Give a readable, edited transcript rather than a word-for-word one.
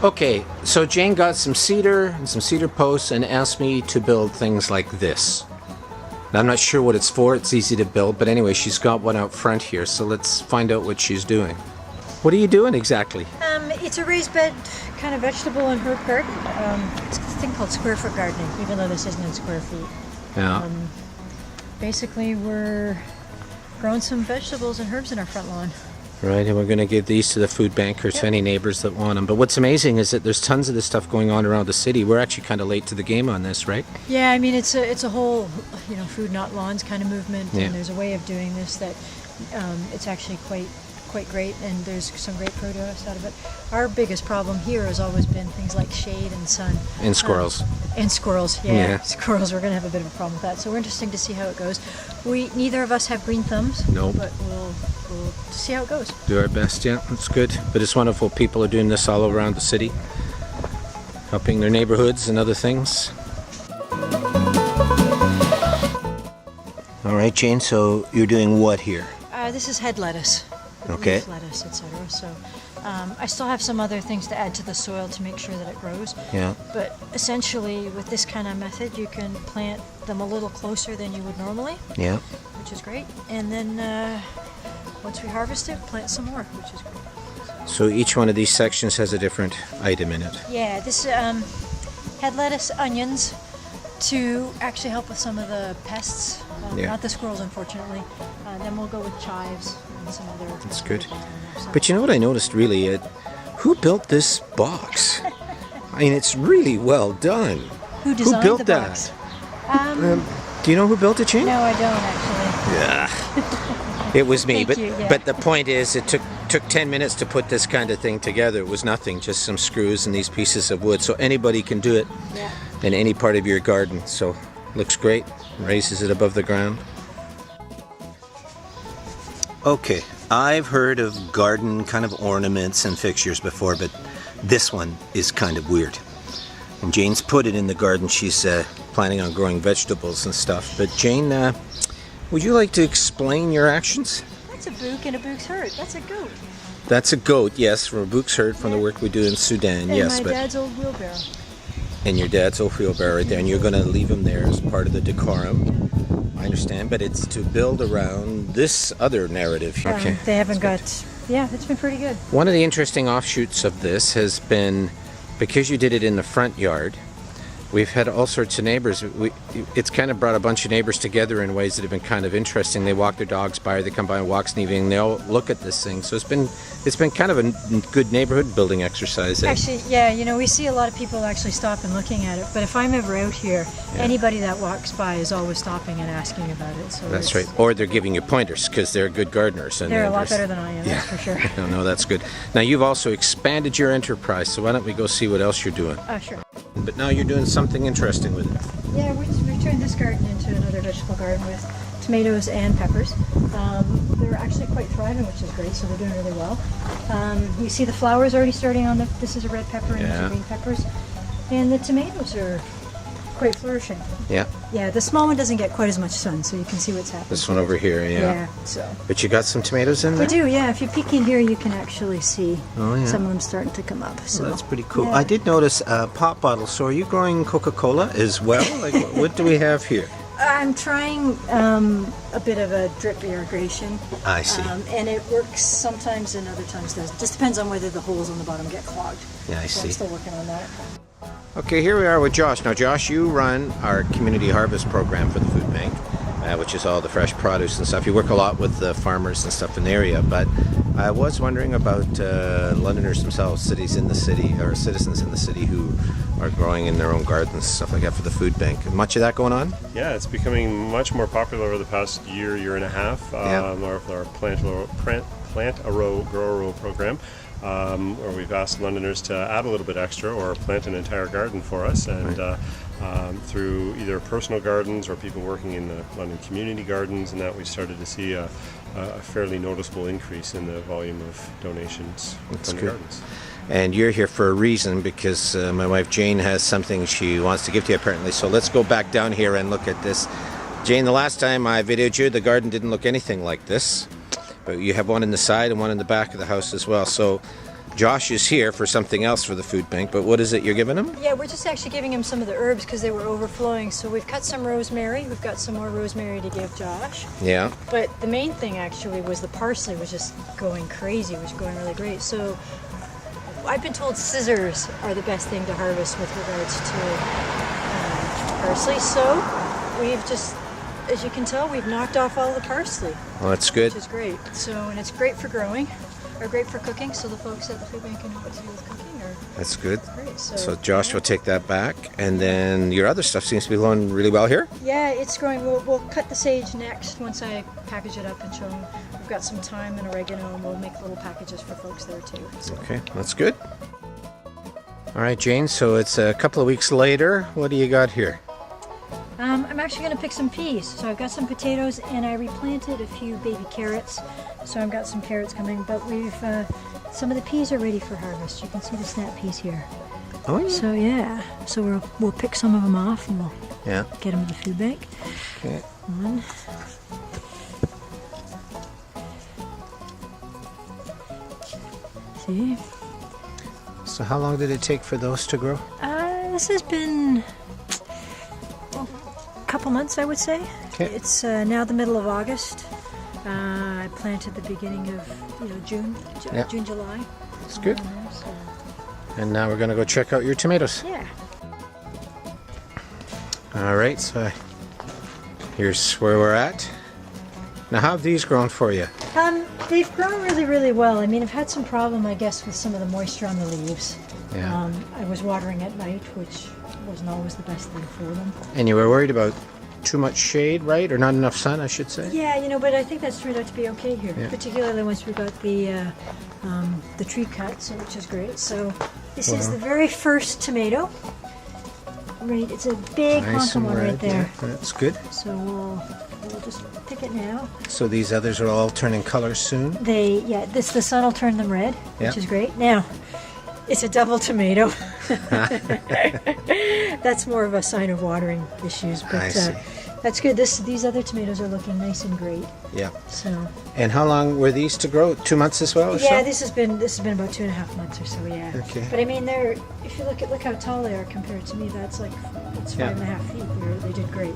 Okay, so Jane got some cedar and some cedar posts and asked me to build things like this. Now, I'm not sure what it's for. It's easy to build, but anyway, she's got one out front here, so let's find out what she's doing. What are you doing exactly? It's a raised bed kind of vegetable and herb garden. It's a thing called square foot gardening, even though this isn't in square feet. Yeah. Basically, we're growing some vegetables and herbs in our front lawn. Right, and we're going to give these to the food bankers to any neighbors that want them. But what's amazing is that there's tons of this stuff going on around the city. We're actually kind of late to the game on this, right? Yeah, I mean, it's a whole, food not lawns kind of movement, Yeah. and there's a way of doing this that it's actually quite great, and there's some great produce out of it. Our biggest problem here has always been things like shade and sun. And squirrels. And squirrels, Yeah. Squirrels, we're going to have a bit of a problem with that. So we're interesting to see how it goes. Neither of us have green thumbs. Nope. But we'll see how it goes. Do our best, yeah, that's good. But it's wonderful. People are doing this all around the city, helping their neighborhoods and other things. All right, Jane, so you're doing what here? This is head lettuce. Okay. Leaf lettuce, etc. So I still have some other things to add to the soil to make sure that it grows. Yeah. But essentially, with this kind of method, you can plant them a little closer than you would normally, Yeah. which is great. And then once we harvest it, plant some more, which is great. So each one of these sections has a different item in it. Yeah, this head lettuce, onions, to actually help with some of the pests. Yeah. Not the squirrels, unfortunately. Then we'll go with chives and some other. That's good. So- But you know what I noticed really? Who built this box? I mean, it's really well done. Who designed built the that? box? Do you know who built it, Jane? No, I don't actually. Yeah. It was me. Thank but you, yeah. but the point is, it took 10 minutes to put this kind of thing together. It was nothing, just some screws and these pieces of wood. So anybody can do it Yeah. in any part of your garden. So looks great. Raises it above the ground. Okay, I've heard of garden kind of ornaments and fixtures before, but this one is kind of weird. And Jane's put it in the garden. She's planning on growing vegetables and stuff. But Jane, would you like to explain your actions? That's a book and a book's herd. That's a goat. That's a goat, yes, from a Book's herd from the work we do in Sudan, And yes. my dad's old wheelbarrow. And your dad's old wheelbarrow right there, and you're going to leave him there as part of the decorum. I understand, but it's to build around this other narrative here. Okay. They haven't got. Yeah, it's been pretty good. One of the interesting offshoots of this has been, because you did it in the front yard, we've had all sorts of neighbors. It's kind of brought a bunch of neighbors together in ways that have been kind of interesting. They walk their dogs by, or they come by and walks in the evening, and they all look at this thing. So it's been kind of a good neighborhood building exercise. Actually, yeah, we see a lot of people actually stop and looking at it. But if I'm ever out here, anybody that walks by is always stopping and asking about it. So That's right. Or they're giving you pointers because they're good gardeners. And They're a lot better than I am, that's for sure. No, that's good. Now, you've also expanded your enterprise, so why don't we go see what else you're doing? Oh, sure. But now you're doing something interesting with it. Yeah, we turned this garden into another vegetable garden with tomatoes and peppers. They're actually quite thriving, which is great, so they're doing really well. You see the flowers already starting on this is a red pepper and these Yeah. are green peppers. And the tomatoes are quite flourishing. Yeah, Yeah, the small one doesn't get quite as much sun, so you can see what's happening. this one over here, yeah. Yeah, so. But you got some tomatoes in We there? do, yeah. If you peek in here, you can actually see Oh, yeah. some of them starting to come up. So Well, that's pretty cool. yeah. I did notice pop bottles. So are you growing Coca-Cola as well? Like, what do we have here? I'm trying a bit of a drip irrigation. I see. And it works sometimes and other times doesn't. Just depends on whether the holes on the bottom get clogged. Yeah, I So see. I'm still working on that. Okay, here we are with Josh. Now, Josh, you run our community harvest program for the food bank, which is all the fresh produce and stuff. You work a lot with the farmers and stuff in the area, but I was wondering about Londoners themselves, cities in the city, or citizens in the city who are growing in their own gardens, stuff like that for the food bank. Much of that going on? Yeah, it's becoming much more popular over the past year and a half. Our Plant a Row, Grow a Row program, where we've asked Londoners to add a little bit extra or plant an entire garden for us. And through either personal gardens or people working in the London community gardens, and that we started to see a fairly noticeable increase in the volume of donations from the good. gardens. And you're here for a reason, because my wife Jane has something she wants to give to you apparently. So let's go back down here and look at this. Jane, the last time I videoed you, the garden didn't look anything like this. But you have one in the side and one in the back of the house as well. So Josh is here for something else for the food bank, but what is it you're giving him? Yeah, we're just actually giving him some of the herbs because they were overflowing. So we've cut some rosemary. We've got some more rosemary to give Josh. Yeah. But the main thing actually was the parsley was just going crazy, was going really great. So I've been told scissors are the best thing to harvest with regards to parsley. So we've just, as you can tell, we've knocked off all the parsley, Well, that's good. which is great. So, and it's great for growing, or great for cooking, so the folks at the food bank can know what to do with cooking. Or That's good. great. So Josh will take that back, and then your other stuff seems to be going really well here. Yeah, it's growing. We'll cut the sage next once I package it up and show them. We've got some thyme and oregano, and we'll make little packages for folks there too. So. Okay, that's good. All right, Jane, so it's a couple of weeks later. What do you got here? I'm actually going to pick some peas. So I've got some potatoes, and I replanted a few baby carrots. So I've got some carrots coming, but we've some of the peas are ready for harvest. You can see the snap peas here. Oh, yeah. So yeah, so we'll pick some of them off, and we'll Yeah. get them to the food bank. Okay. One. See? So how long did it take for those to grow? This has been a couple months, I would say. Okay. It's now the middle of August. I planted the beginning of June, Yeah. June, July. That's good. So, And now we're going to go check out your tomatoes. yeah. All right, so here's where we're at. Now, how have these grown for you? They've grown really, really well. I mean, I've had some problem, I guess, with some of the moisture on the leaves. Yeah. I was watering at night, which wasn't always the best thing for them. And you were worried about too much shade, right? Or not enough sun, I should say? Yeah, but I think that's turned out to be okay here, Yeah. particularly once we got the tree cut, so which is great. So this is Wow. the very first tomato. Right, it's a big Nice honking and one red. right there. Yeah, that's good. So we'll just pick it now. So these others are all turning color soon. The sun will turn them red, Yeah. which is great. Now, it's a double tomato. That's more of a sign of watering issues, but I see. that's good. These other tomatoes are looking nice and great. Yeah. So And how long were these to grow? 2 months as well, or yeah, so? this has been about 2.5 months or so. Yeah. Okay. But I mean, if you look how tall they are compared to me, that's 5.5 feet. They did great.